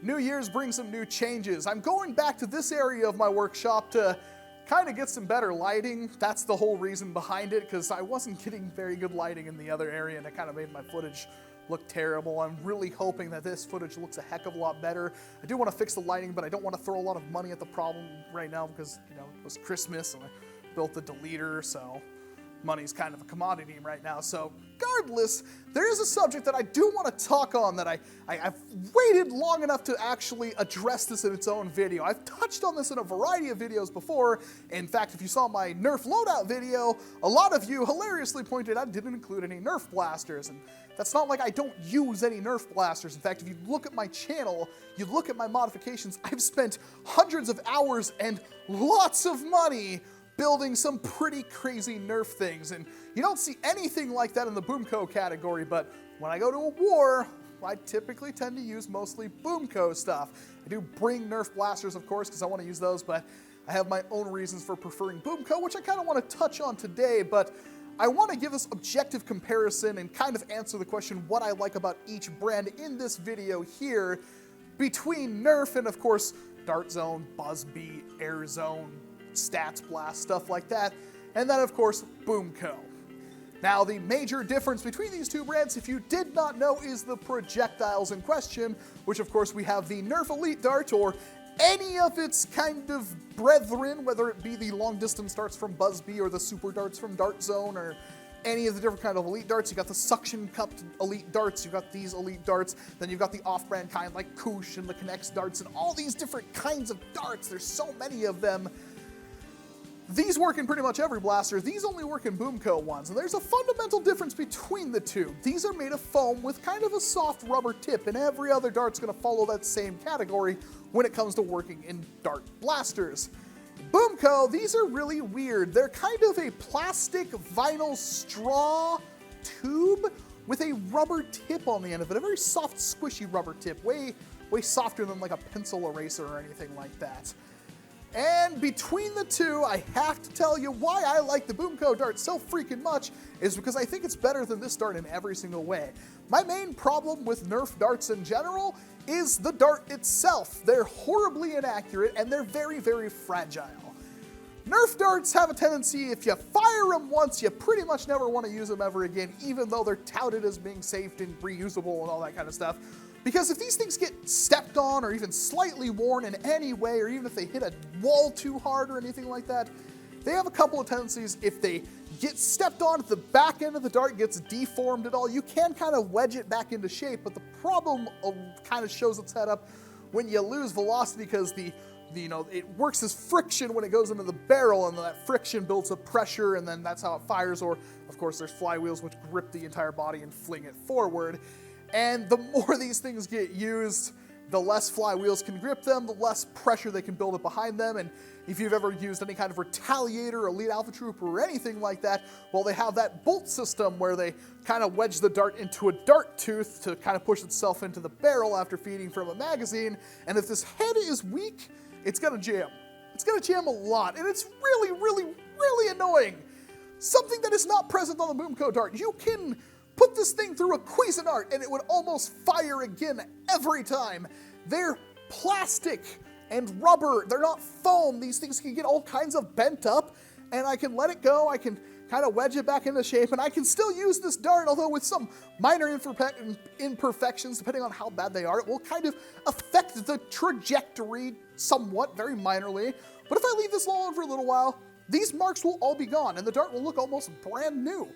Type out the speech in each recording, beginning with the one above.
New Year's brings some new changes. I'm going back to this area of my workshop to kind of get some better lighting. That's the whole reason behind it, because I wasn't getting very good lighting in the other area, and it kind of made my footage look terrible. I'm really hoping that this footage looks a heck of a lot better. I do want to fix the lighting, but I don't want to throw a lot of money at the problem right now because, you know, it was Christmas and I built the deleter, so money's kind of a commodity right now. So regardless, there is a subject that I do want to talk on that I've waited long enough to actually address this in its own video. I've touched on this in a variety of videos before. In fact, if you saw my Nerf loadout video, a lot of you hilariously pointed out I didn't include any Nerf blasters. And that's not like I don't use any Nerf blasters. In fact, if you look at my channel, you look at my modifications, I've spent hundreds of hours and lots of money building some pretty crazy Nerf things, and you don't see anything like that in the BOOMco category, but when I go to a war, I typically tend to use mostly BOOMco stuff. I do bring Nerf blasters, of course, because I want to use those, but I have my own reasons for preferring BOOMco, which I kind of want to touch on today, but I want to give this objective comparison and kind of answer the question what I like about each brand in this video here between Nerf and, of course, Dart Zone, BuzzBee, Air Zone, Stats Blast, stuff like that, and then of course BOOMco. Now the major difference between these two brands, if you did not know, is the projectiles in question, which of course we have the Nerf Elite Dart or any of its kind of brethren, whether it be the long distance darts from BuzzBee or the super darts from Dart Zone or any of the different kind of elite darts. You got the suction cupped elite darts, you got these elite darts, then you've got the off-brand kind like Koosh and the Connects darts and all these different kinds of darts. There's so many of them. These work in pretty much every blaster. These only work in BOOMco ones, and there's a fundamental difference between the two. These are made of foam with kind of a soft rubber tip, and every other dart's going to follow that same category when it comes to working in dart blasters. BOOMco, these are really weird. They're kind of a plastic vinyl straw tube with a rubber tip on the end of it, a very soft, squishy rubber tip, way softer than like a pencil eraser or anything like that. And between the two, I have to tell you why I like the BOOMco dart so freaking much is because I think it's better than this dart in every single way. My main problem with Nerf darts in general is the dart itself. They're horribly inaccurate and they're very, very fragile. Nerf darts have a tendency, if you fire them once, you pretty much never want to use them ever again, even though they're touted as being safe and reusable and all that kind of stuff. Because if these things get stepped on or even slightly worn in any way, or even if they hit a wall too hard or anything like that, they have a couple of tendencies. If they get stepped on, if the back end of the dart gets deformed at all, you can kind of wedge it back into shape, but the problem kind of shows its head up when you lose velocity because it works as friction when it goes into the barrel, and that friction builds up pressure, and then that's how it fires. Or, of course, there's flywheels which grip the entire body and fling it forward. And the more these things get used, the less flywheels can grip them, the less pressure they can build up behind them. And if you've ever used any kind of Retaliator, Elite Alpha Trooper, or anything like that, well, they have that bolt system where they kind of wedge the dart into a dart tooth to kind of push itself into the barrel after feeding from a magazine. And if this head is weak, it's going to jam. It's going to jam a lot, and it's really, really, really annoying. Something that is not present on the BOOMco dart. You can put this thing through a Cuisinart and it would almost fire again every time. They're plastic and rubber. They're not foam. These things can get all kinds of bent up, and I can let it go. I can kind of wedge it back into shape, and I can still use this dart, although with some minor imperfections, depending on how bad they are. It will kind of affect the trajectory somewhat, very minorly. But if I leave this alone for a little while, these marks will all be gone, and the dart will look almost brand new.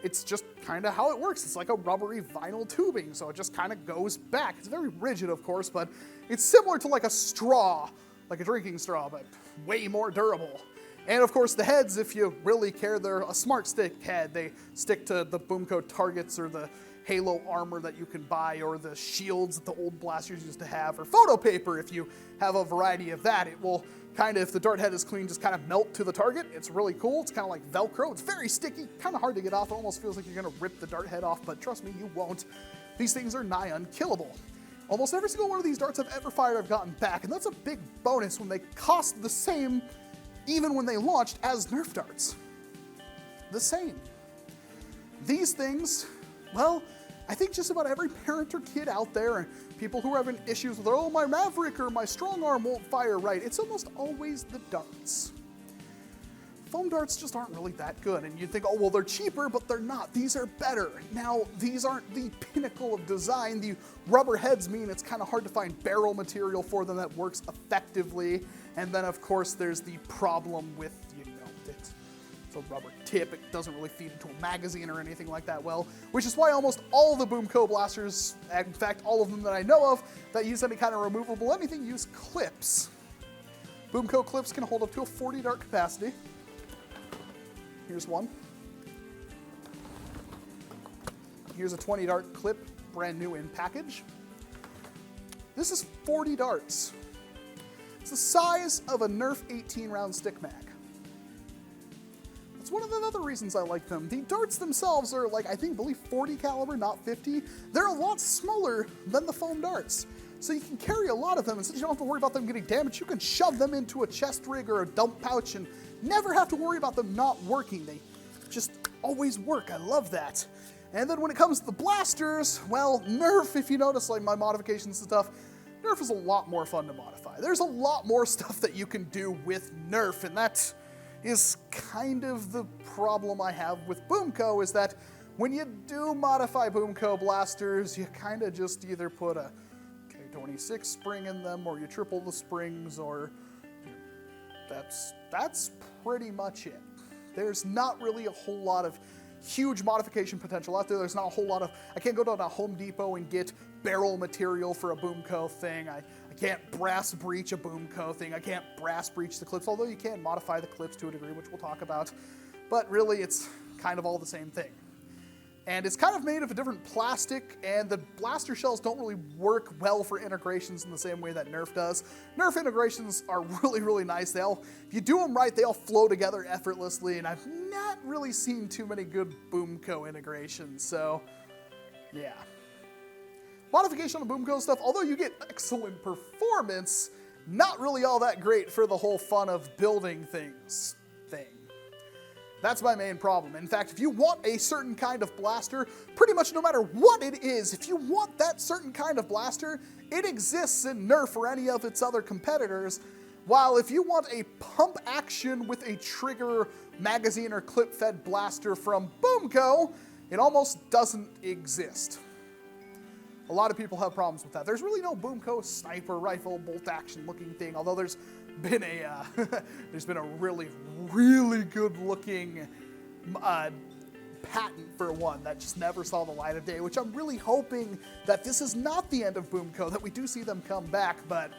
It's just kind of how it works. It's like a rubbery vinyl tubing, so it just kind of goes back. It's very rigid, of course, but it's similar to like a straw, like a drinking straw, but way more durable. And of course, the heads, if you really care, they're a smart stick head. They stick to the BOOMco targets or the Halo armor that you can buy, or the shields that the old blasters used to have, or photo paper. If you have a variety of that, it will kind of, if the dart head is clean, just kind of melt to the target. It's really cool. It's kind of like Velcro. It's very sticky, kind of hard to get off. It almost feels like you're going to rip the dart head off, but trust me, you won't. These things are nigh unkillable. Almost every single one of these darts I've ever fired, I've gotten back, and that's a big bonus when they cost the same, even when they launched, as Nerf darts. The same. These things, well, I think just about every parent or kid out there, and people who are having issues with, oh, my Maverick or my Strong Arm won't fire right, it's almost always the darts. Foam darts just aren't really that good, and you'd think, oh, well, they're cheaper, but they're not. These are better. Now, these aren't the pinnacle of design. The rubber heads mean it's kind of hard to find barrel material for them that works effectively, and then, of course, there's the problem with, it's a rubber tip. It doesn't really feed into a magazine or anything like that well, which is why almost all the BOOMco blasters, in fact, all of them that I know of that use any kind of removable anything, use clips. BOOMco clips can hold up to a 40 dart capacity. Here's one. Here's a 20 dart clip, brand new in package. This is 40 darts. It's the size of a Nerf 18 round stick mag. It's one of the other reasons I like them. The darts themselves are like, I believe 40 caliber, not 50. They're a lot smaller than the foam darts. So you can carry a lot of them, and since you don't have to worry about them getting damaged, you can shove them into a chest rig or a dump pouch and never have to worry about them not working. They just always work. I love that. And then when it comes to the blasters, well, Nerf, if you notice like my modifications and stuff, Nerf is a lot more fun to modify. There's a lot more stuff that you can do with Nerf, and that is kind of the problem I have with BOOMco, is that when you do modify BOOMco blasters, you kind of just either put a K26 spring in them, or you triple the springs, or that's pretty much it. There's not really a whole lot of huge modification potential out there. There's not a whole lot of, I can't go down to Home Depot and get barrel material for a BOOMco thing. I can't brass breach a BOOMco thing. I can't brass breach the clips, although you can modify the clips to a degree, which we'll talk about. But really, it's kind of all the same thing. And it's kind of made of a different plastic, and the blaster shells don't really work well for integrations in the same way that Nerf does. Nerf integrations are really, really nice. If you do them right, they all flow together effortlessly, and I've not really seen too many good BOOMco integrations, so yeah. Modification on the BOOMco stuff, although you get excellent performance, not really all that great for the whole fun of building things thing. That's my main problem. In fact, if you want a certain kind of blaster, pretty much no matter what it is, if you want that certain kind of blaster, it exists in Nerf or any of its other competitors. While if you want a pump action with a trigger, magazine, or clip-fed blaster from BOOMco, it almost doesn't exist. A lot of people have problems with that. There's really no BOOMco sniper rifle bolt action looking thing, although there's been a really, really good looking patent for one that just never saw the light of day, which I'm really hoping that this is not the end of BOOMco, that we do see them come back, but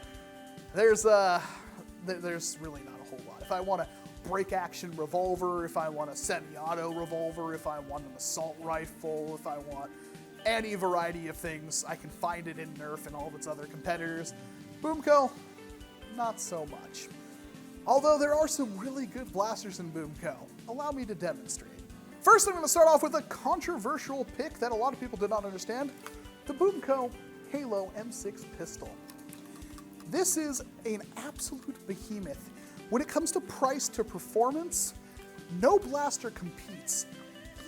there's really not a whole lot. If I want a break action revolver, if I want a semi-auto revolver, if I want an assault rifle, if I want any variety of things, I can find it in Nerf and all of its other competitors. BOOMco, not so much. Although there are some really good blasters in BOOMco. Allow me to demonstrate. First, I'm going to start off with a controversial pick that a lot of people did not understand. The BOOMco Halo M6 pistol. This is an absolute behemoth. When it comes to price to performance, no blaster competes,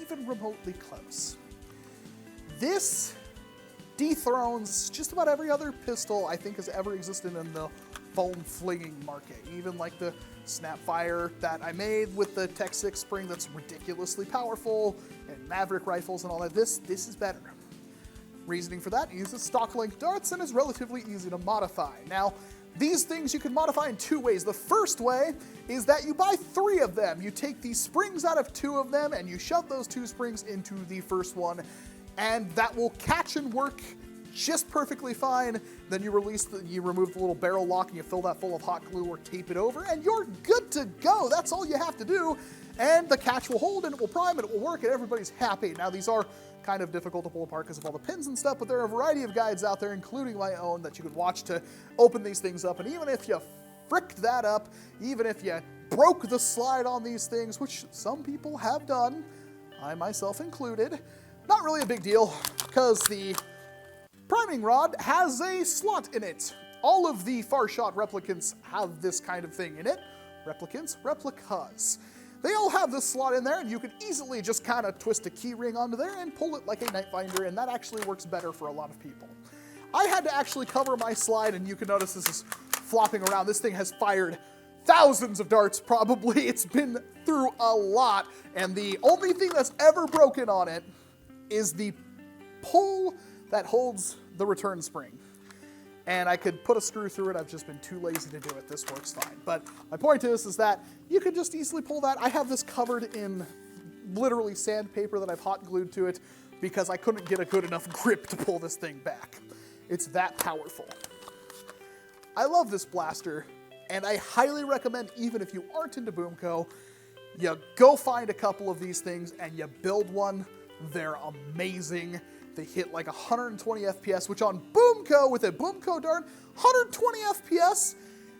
even remotely close. This dethrones just about every other pistol I think has ever existed in the foam flinging market. Even like the Snapfire that I made with the Tech 6 spring that's ridiculously powerful, and Maverick rifles and all that. This is better. Reasoning for that, it uses stock length darts and is relatively easy to modify. Now, these things you can modify in two ways. The first way is that you buy 3 of them. You take the springs out of 2 of them and you shove those 2 springs into the first one, and that will catch and work just perfectly fine. Then you remove the little barrel lock and you fill that full of hot glue or tape it over, and you're good to go. That's all you have to do. And the catch will hold and it will prime and it will work and everybody's happy. Now, these are kind of difficult to pull apart because of all the pins and stuff, but there are a variety of guides out there, including my own, that you could watch to open these things up. And even if you fricked that up, even if you broke the slide on these things, which some people have done, I myself included, not really a big deal, because the priming rod has a slot in it. All of the Far Shot replicants have this kind of thing in it. Replicas. They all have this slot in there, and you can easily just kind of twist a key ring onto there and pull it like a night finder, and that actually works better for a lot of people. I had to actually cover my slide, and you can notice this is flopping around. This thing has fired thousands of darts probably. It's been through a lot, and the only thing that's ever broken on it is the pull that holds the return spring. And I could put a screw through it. I've just been too lazy to do it. This works fine. But my point is that you can just easily pull that. I have this covered in literally sandpaper that I've hot glued to it because I couldn't get a good enough grip to pull this thing back. It's that powerful. I love this blaster, and I highly recommend, even if you aren't into BOOMco, you go find a couple of these things and you build one. They're amazing. They hit like 120 FPS, which on BOOMco, with a BOOMco dart, 120 FPS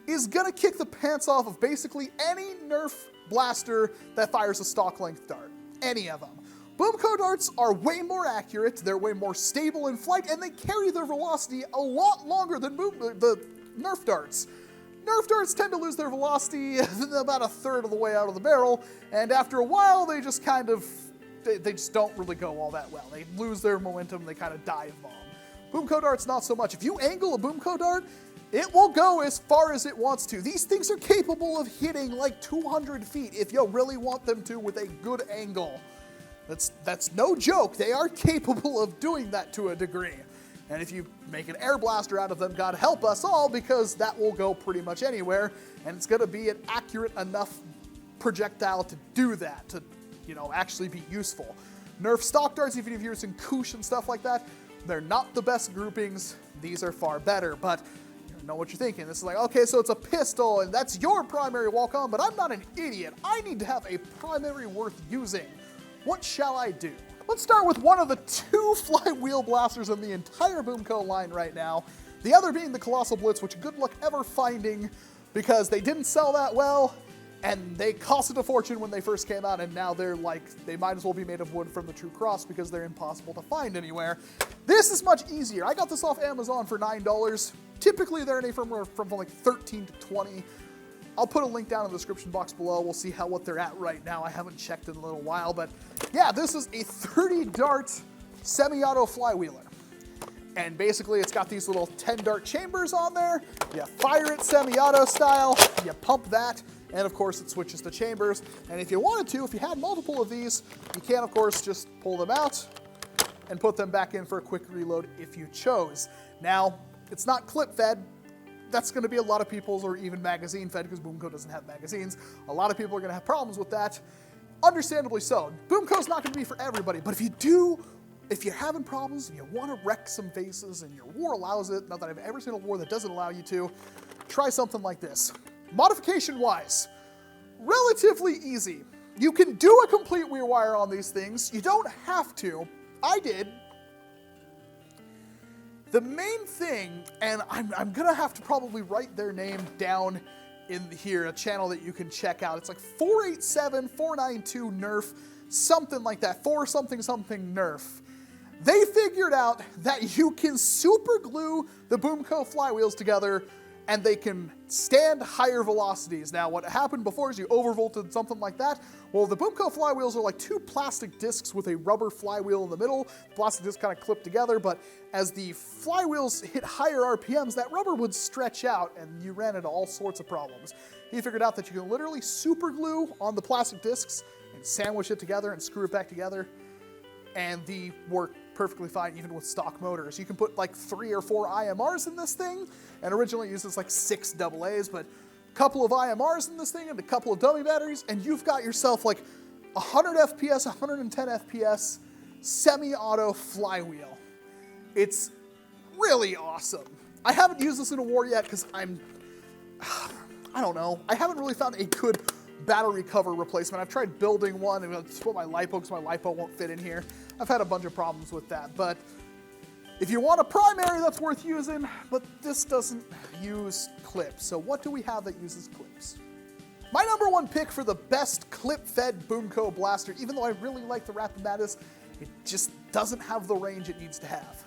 is gonna kick the pants off of basically any Nerf blaster that fires a stock length dart. Any of them. BOOMco darts are way more accurate, they're way more stable in flight, and they carry their velocity a lot longer than the Nerf darts. Nerf darts tend to lose their velocity about a third of the way out of the barrel, and after a while they just kind of they just don't really go all that well. They lose their momentum, they kind of dive bomb. BOOMco darts, not so much. If you angle a BOOMco dart, it will go as far as it wants to. These things are capable of hitting like 200 feet if you really want them to with a good angle. That's no joke. They are capable of doing that to a degree. And if you make an air blaster out of them, God help us all, because that will go pretty much anywhere, and it's going to be an accurate enough projectile to do that, to actually be useful. Nerf stock darts, even if you're using Koosh and stuff like that, they're not the best groupings. These are far better, but you know what you're thinking. This is like, okay, so it's a pistol, and that's your primary Walcom, but I'm not an idiot. I need to have a primary worth using. What shall I do? Let's start with one of the 2 flywheel blasters in the entire BOOMco line right now. The other being the Colossal Blitz, which good luck ever finding, because they didn't sell that well, and they costed a fortune when they first came out, and now they're like, they might as well be made of wood from the True Cross because they're impossible to find anywhere. This is much easier. I got this off Amazon for $9. Typically they're anywhere from like 13 to 20. I'll put a link down in the description box below. We'll see what they're at right now. I haven't checked in a little while, but yeah, this is a 30 dart semi-auto flywheeler. And basically it's got these little 10 dart chambers on there. You fire it semi-auto style, you pump that, and of course it switches the chambers. And if you wanted to, if you had multiple of these, you can of course just pull them out and put them back in for a quick reload if you chose. Now, it's not clip fed. That's going to be a lot of people's, or even magazine fed, because BOOMco doesn't have magazines. A lot of people are going to have problems with that. Understandably so. BOOMco's not going to be for everybody, but if you're having problems and you want to wreck some faces and your war allows it, not that I have ever seen a war that doesn't allow you to, try something like this. Modification-wise, relatively easy. You can do a complete rewire on these things. You don't have to. I did. The main thing, and I'm gonna have to probably write their name down in here, a channel that you can check out. It's like 487-492 Nerf, something like that, 4 something something Nerf. They figured out that you can super glue the BOOMco flywheels together and they can stand higher velocities. Now, what happened before is you overvolted something like that. Well, the BOOMco flywheels are like 2 plastic discs with a rubber flywheel in the middle. The plastic discs kind of clip together, but as the flywheels hit higher RPMs, that rubber would stretch out and you ran into all sorts of problems. He figured out that you can literally super glue on the plastic discs and sandwich it together and screw it back together, and they work perfectly fine even with stock motors. You can put like 3 or 4 IMRs in this thing, and originally it uses like 6 AA's, but a couple of IMRs in this thing and a couple of dummy batteries, and you've got yourself like 100 FPS, 110 FPS semi-auto flywheel. It's really awesome. I haven't used this in a war yet because I don't know. I haven't really found a good battery cover replacement. I've tried building one and it's put my LiPo because my LiPo won't fit in here. I've had a bunch of problems with that, but if you want a primary, that's worth using, but this doesn't use clips. So what do we have that uses clips? My number 1 pick for the best clip-fed BOOMco blaster, even though I really like the Rapid Madness, it just doesn't have the range it needs to have.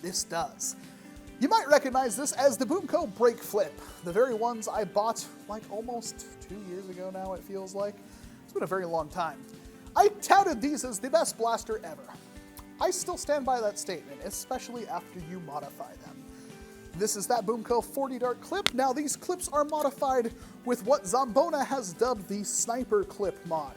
This does. You might recognize this as the BOOMco Brake Flip, the very ones I bought like almost 2 years ago now, it feels like. It's been a very long time. I touted these as the best blaster ever. I still stand by that statement, especially after you modify them. This is that BOOMco 40 dart clip. Now these clips are modified with what Zambona has dubbed the sniper clip mod.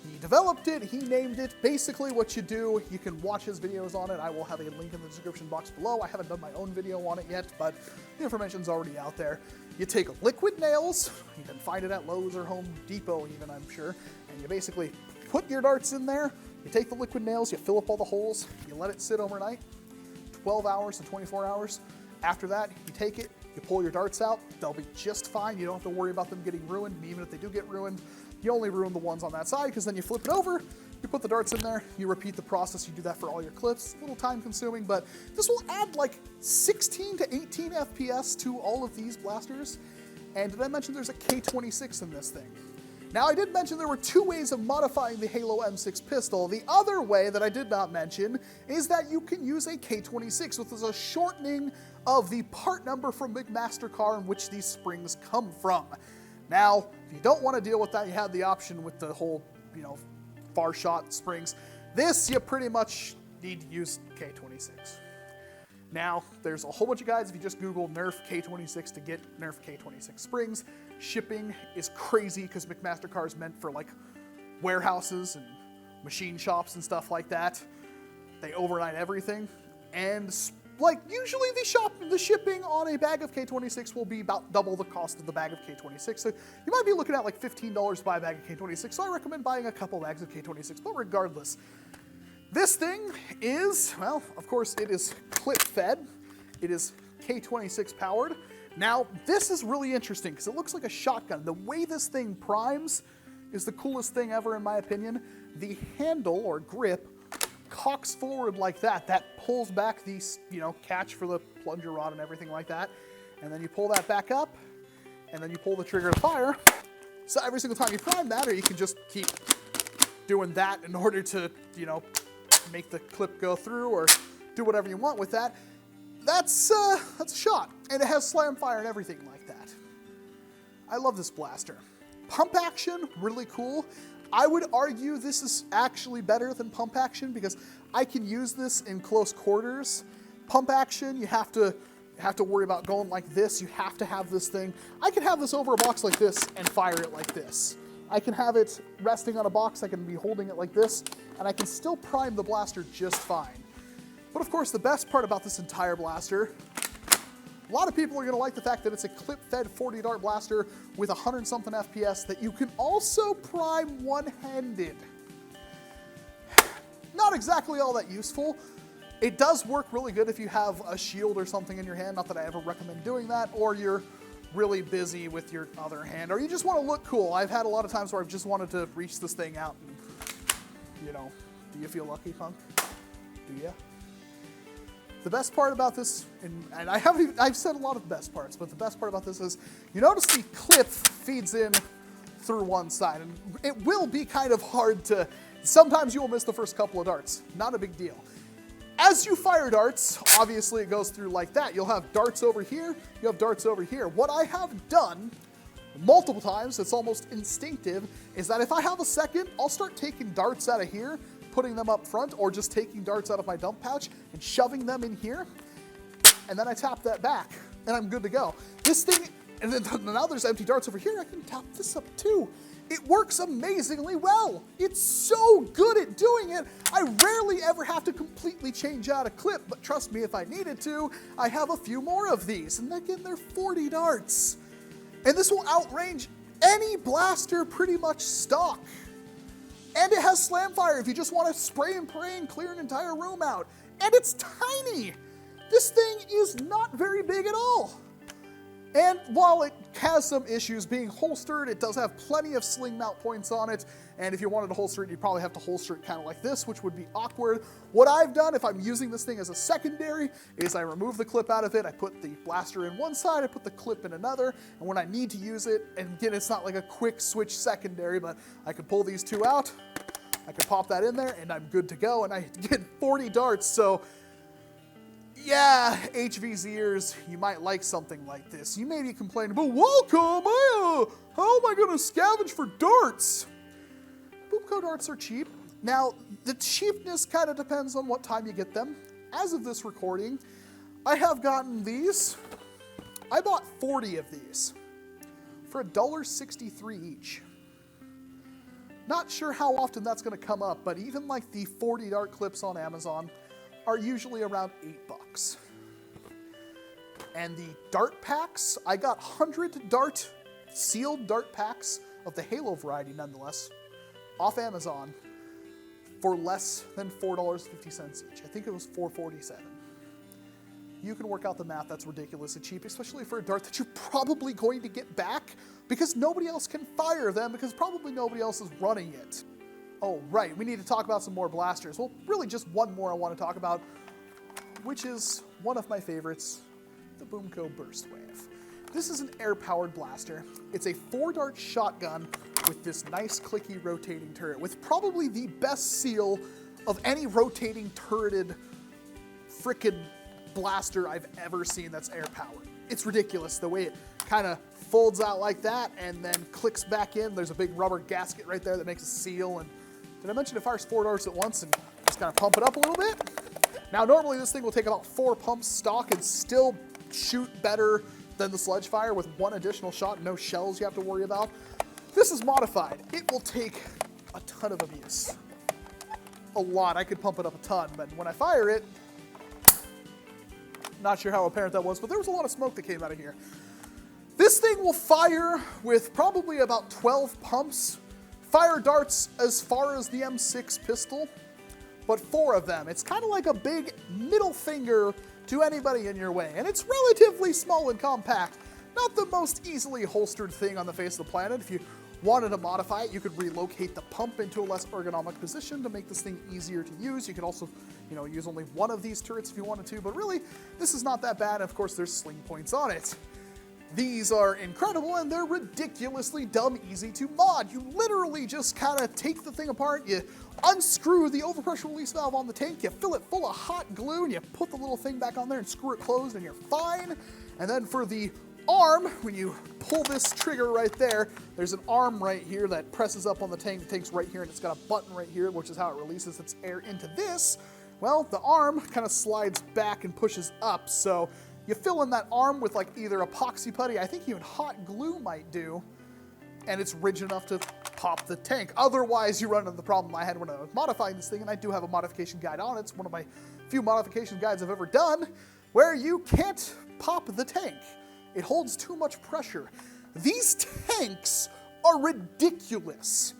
He developed it, he named it. Basically what you do, you can watch his videos on it. I will have a link in the description box below. I haven't done my own video on it yet, but the information's already out there. You take liquid nails, you can find it at Lowe's or Home Depot even, I'm sure, and you basically put your darts in there, you take the liquid nails, you fill up all the holes, you let it sit overnight, 12 hours to 24 hours. After that, you take it, you pull your darts out, they'll be just fine. You don't have to worry about them getting ruined. Even if they do get ruined, you only ruin the ones on that side, because then you flip it over, you put the darts in there, you repeat the process. You do that for all your clips. A little time consuming, but this will add like 16 to 18 FPS to all of these blasters. And did I mention there's a K26 in this thing? Now I did mention there were two ways of modifying the Halo M6 pistol. The other way that I did not mention is that you can use a K26, which is a shortening of the part number from McMaster car in which these springs come from. Now, if you don't want to deal with that, you have the option with the whole, far shot springs. This, you pretty much need to use K26. Now, there's a whole bunch of guides. If you just Google Nerf K26 to get Nerf K26 springs, shipping is crazy because McMaster car is meant for like warehouses and machine shops and stuff like that. They overnight everything, and like usually the shipping on a bag of K26 will be about double the cost of the bag of K26. So you might be looking at like $15 to buy a bag of K26. So I recommend buying a couple bags of K26. But regardless, this thing is, well, of course it is clip fed. It is K26 powered. Now this is really interesting because it looks like a shotgun. The way this thing primes is the coolest thing ever in my opinion. The handle or grip cocks forward like that. That pulls back the, catch for the plunger rod and everything like that. And then you pull that back up, and then you pull the trigger to fire. So every single time you prime that, or you can just keep doing that in order to, make the clip go through or do whatever you want with that. That's a shot. And it has slam fire and everything like that. I love this blaster. Pump action, really cool. I would argue this is actually better than pump action because I can use this in close quarters. Pump action, you have to worry about going like this. You have to have this thing. I can have this over a box like this and fire it like this. I can have it resting on a box. I can be holding it like this, and I can still prime the blaster just fine. But of course, the best part about this entire blaster, a lot of people are going to like the fact that it's a clip-fed 40 dart blaster with 100-something FPS that you can also prime one-handed. Not exactly all that useful. It does work really good if you have a shield or something in your hand. Not that I ever recommend doing that, or you're really busy with your other hand, or you just want to look cool. I've had a lot of times where I've just wanted to reach this thing out and, do you feel lucky, punk? Do ya? The best part about this, and I've said a lot of the best parts, but the best part about this is, you notice the clip feeds in through one side, and it will be kind of hard to, sometimes you will miss the first couple of darts. Not a big deal. As you fire darts, obviously it goes through like that. You'll have darts over here, you have darts over here. What I have done multiple times, it's almost instinctive, is that if I have a second, I'll start taking darts out of here, putting them up front, or just taking darts out of my dump pouch and shoving them in here, and then I tap that back, and I'm good to go. This thing, and then now there's empty darts over here, I can tap this up too. It works amazingly well. It's so good at doing it. I rarely ever have to completely change out a clip, but trust me, if I needed to, I have a few more of these, and again, they're 40 darts. And this will outrange any blaster pretty much stock. And it has slam fire if you just want to spray and pray and clear an entire room out. And it's tiny. This thing is not very big at all. And while it has some issues being holstered, it does have plenty of sling mount points on it. And if you wanted to holster it, you'd probably have to holster it kind of like this, which would be awkward. What I've done, if I'm using this thing as a secondary, is I remove the clip out of it. I put the blaster in one side, I put the clip in another. And when I need to use it, and again, it's not like a quick switch secondary, but I could pull these two out, I can pop that in there, and I'm good to go. And I get 40 darts, so yeah, HVZers, you might like something like this. You may be complaining, but Walcom, how am I going to scavenge for darts? BOOMco darts are cheap. Now, the cheapness kind of depends on what time you get them. As of this recording, I have gotten these. I bought 40 of these for $1.63 each. Not sure how often that's going to come up, but even like the 40 dart clips on Amazon are usually around $8. And the dart packs, I got 100 sealed dart packs of the Halo variety nonetheless, off Amazon for less than $4.50 each. I think it was $4.47. You can work out the math, that's ridiculously cheap, especially for a dart that you're probably going to get back because nobody else can fire them because probably nobody else is running it. Oh, right, we need to talk about some more blasters. Well, really just one more I want to talk about, which is one of my favorites, the BOOMco Burst Wave. This is an air-powered blaster. It's a 4-dart shotgun with this nice clicky rotating turret with probably the best seal of any rotating turreted frickin' blaster I've ever seen that's air-powered. It's ridiculous the way it kind of folds out like that and then clicks back in. There's a big rubber gasket right there that makes a seal. And did I mention it fires 4 darts at once and just kind of pump it up a little bit? Now, normally this thing will take about 4 pumps stock and still shoot better than the sledge fire with 1 additional shot, no shells you have to worry about. This is modified. It will take a ton of abuse. A lot. I could pump it up a ton, but when I fire it, not sure how apparent that was, but there was a lot of smoke that came out of here. This thing will fire with probably about 12 pumps, fire darts as far as the M6 pistol, but 4 of them. It's kind of like a big middle finger to anybody in your way, and it's relatively small and compact. Not the most easily holstered thing on the face of the planet. If you wanted to modify it, you could relocate the pump into a less ergonomic position to make this thing easier to use. You could also, use only 1 of these turrets if you wanted to, but really, this is not that bad. Of course, there's sling points on it. These are incredible, and they're ridiculously dumb easy to mod. You literally just kind of take the thing apart, you unscrew the overpressure release valve on the tank, you fill it full of hot glue, and you put the little thing back on there and screw it closed, and you're fine. And then for the arm, when you pull this trigger right there, there's an arm right here that presses up on the tank. The tank's right here, and it's got a button right here, which is how it releases its air into this. Well, the arm kind of slides back and pushes up, so you fill in that arm with like either epoxy putty, I think even hot glue might do, and it's rigid enough to pop the tank. Otherwise, you run into the problem I had when I was modifying this thing, and I do have a modification guide on it. It's one of my few modification guides I've ever done, where you can't pop the tank. It holds too much pressure. These tanks are ridiculous.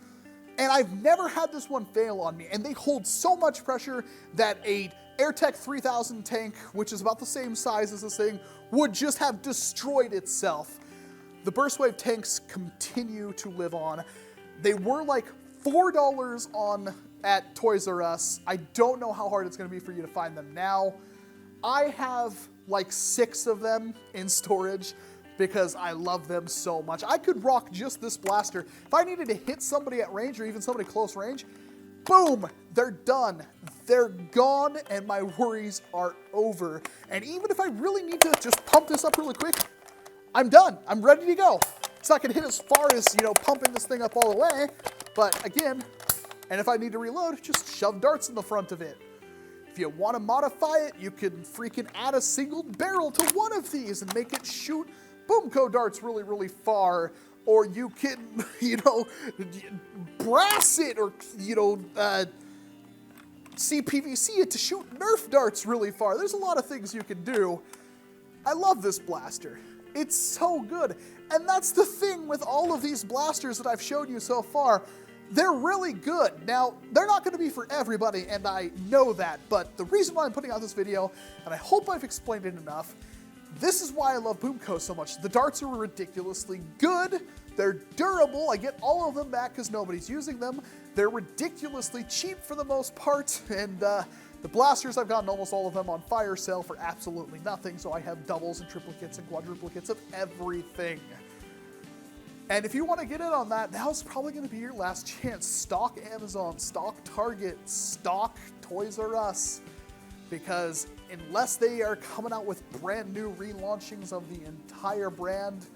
And I've never had this one fail on me, and they hold so much pressure that a AirTech 3000 tank, which is about the same size as this thing, would just have destroyed itself. The Burst Wave tanks continue to live on. They were like $4 at Toys R Us. I don't know how hard it's going to be for you to find them now. I have like 6 of them in storage because I love them so much. I could rock just this blaster. If I needed to hit somebody at range or even somebody close range, boom, they're done. They're gone and my worries are over. And even if I really need to just pump this up really quick, I'm done. I'm ready to go. It's not gonna hit as far as, pumping this thing up all the way, but again, and if I need to reload, just shove darts in the front of it. If you want to modify it, you can freaking add a single barrel to one of these and make it shoot BOOMco darts really, really far. Or you can, brass it or, CPVC it to shoot Nerf darts really far. There's a lot of things you can do. I love this blaster. It's so good. And that's the thing with all of these blasters that I've showed you so far. They're really good. Now, they're not going to be for everybody, and I know that, but the reason why I'm putting out this video, and I hope I've explained it enough, this is why I love BOOMco so much. The darts are ridiculously good. They're durable. I get all of them back because nobody's using them. They're ridiculously cheap for the most part, and the blasters, I've gotten almost all of them on fire sale for absolutely nothing, so I have doubles and triplicates and quadruplicates of everything. And if you want to get in on that, now's probably going to be your last chance. Stock Amazon, stock Target, stock Toys R Us. Because unless they are coming out with brand new relaunchings of the entire brand,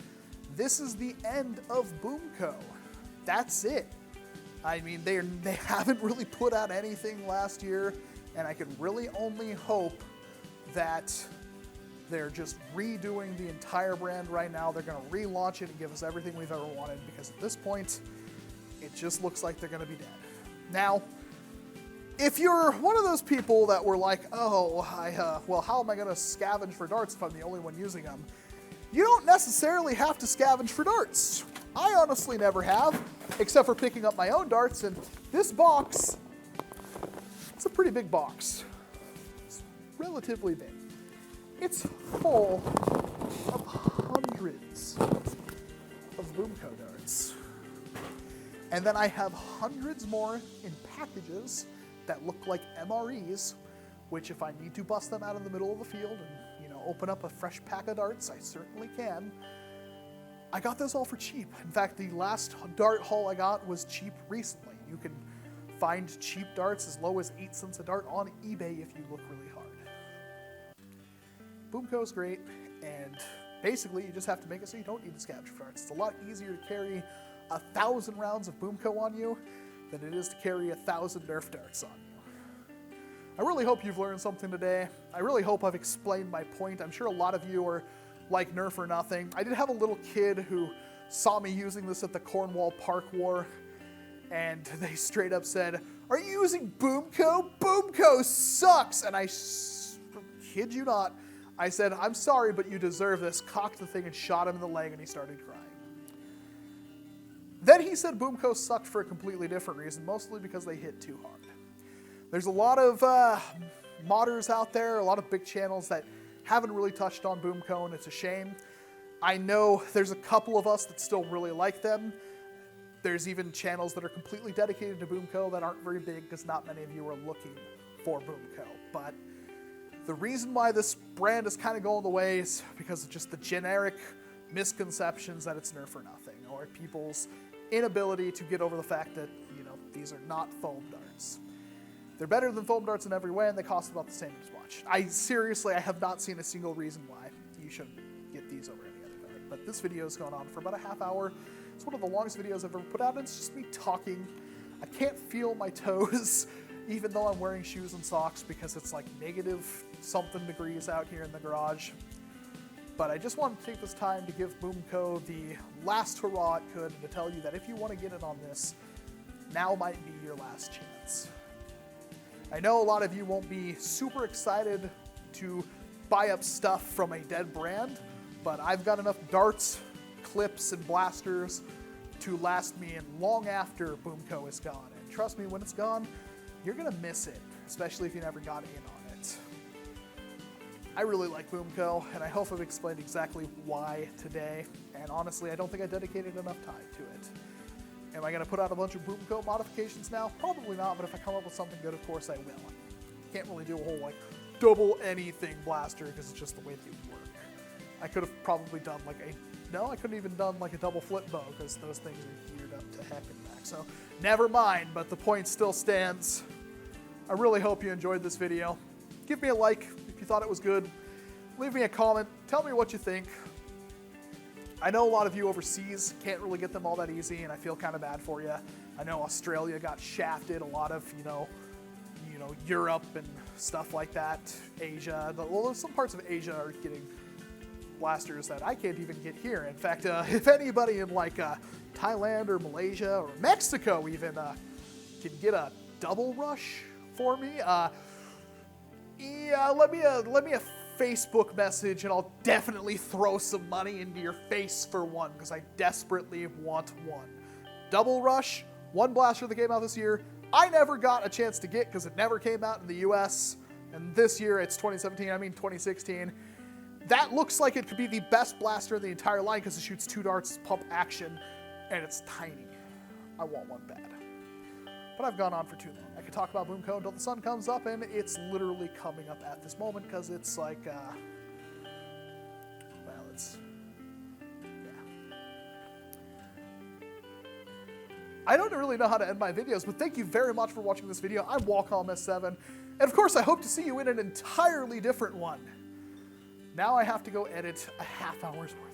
this is the end of BOOMco. That's it. I mean, they haven't really put out anything last year, and I can really only hope that they're just redoing the entire brand right now. They're going to relaunch it and give us everything we've ever wanted, because at this point, it just looks like they're going to be dead. Now, if you're one of those people that were like, oh, well, how am I going to scavenge for darts if I'm the only one using them? You don't necessarily have to scavenge for darts. I honestly never have, except for picking up my own darts, and this box, it's a pretty big box. It's relatively big. It's full of hundreds of BOOMco darts. And then I have hundreds more in packages that look like MREs, which if I need to bust them out in the middle of the field and, you know, open up a fresh pack of darts, I certainly can. I got those all for cheap. In fact, the last dart haul I got was cheap recently. You can find cheap darts as low as 8 cents a dart on eBay if you look really hard. BOOMco is great, and basically you just have to make it so you don't need to scavenge for darts. It's a lot easier to carry 1,000 rounds of BOOMco on you than it is to carry 1,000 Nerf darts on you. I really hope you've learned something today. I really hope I've explained my point. I'm sure a lot of you are like Nerf or nothing. I did have a little kid who saw me using this at the Cornwall Park War, and they straight up said, "Are you using BOOMco? BOOMco sucks!" And I kid you not, I said, "I'm sorry, but you deserve this," cocked the thing and shot him in the leg, and he started crying. Then he said BOOMco sucked for a completely different reason, mostly because they hit too hard. There's a lot of modders out there, a lot of big channels that haven't really touched on BOOMco, and it's a shame. I know there's a couple of us that still really like them. There's even channels that are completely dedicated to BOOMco that aren't very big because not many of you are looking for BOOMco. But the reason why this brand is kind of going the way is because of just the generic misconceptions that it's Nerf or nothing, or people's inability to get over the fact that, you know, these are not foam darts. They're better than foam darts in every way, and they cost about the same as much. I have not seen a single reason why you shouldn't get these over any other dart. But this video is going on for about a half hour. It's one of the longest videos I've ever put out, and it's just me talking. I can't feel my toes, even though I'm wearing shoes and socks, because it's like negative something degrees out here in the garage. But I just wanted to take this time to give BOOMco the last hurrah it could, and to tell you that if you want to get in on this, now might be your last chance. I know a lot of you won't be super excited to buy up stuff from a dead brand, but I've got enough darts, clips, and blasters to last me in long after BOOMco is gone. And trust me, when it's gone, you're gonna miss it, especially if you never got in on it. I really like BOOMco, and I hope I've explained exactly why today, and honestly, I don't think I dedicated enough time to it. Am I going to put out a bunch of BOOMco modifications now? Probably not, but if I come up with something good, of course I will. Can't really do a whole, like, double anything blaster, because it's just the way they work. I could have probably done, like, I couldn't even done, like, a double flip bow, because those things are geared up to heck and back. So, never mind, but the point still stands. I really hope you enjoyed this video. Give me a like if you thought it was good. Leave me a comment. Tell me what you think. I know a lot of you overseas can't really get them all that easy, and I feel kind of bad for you. I know Australia got shafted. A lot of, you know, Europe and stuff like that. Asia. Well, some parts of Asia are getting blasters that I can't even get here. In fact, if anybody in like Thailand or Malaysia or Mexico even can get a double rush for me, yeah, let me a Facebook message, and I'll definitely throw some money into your face for one, because I desperately want one. Double Rush, one blaster that came out this year, I never got a chance to get because it never came out in the US, and this year, it's 2016, that looks like it could be the best blaster in the entire line because it shoots 2 darts, pump action, and it's tiny. I want one bad. But I've gone on for too long. I could talk about BOOMco until the sun comes up, and it's literally coming up at this moment because it's like, well, it's, yeah. I don't really know how to end my videos, but thank you very much for watching this video. I'm Walcom S7, and of course I hope to see you in an entirely different one. Now I have to go edit a half hour's worth.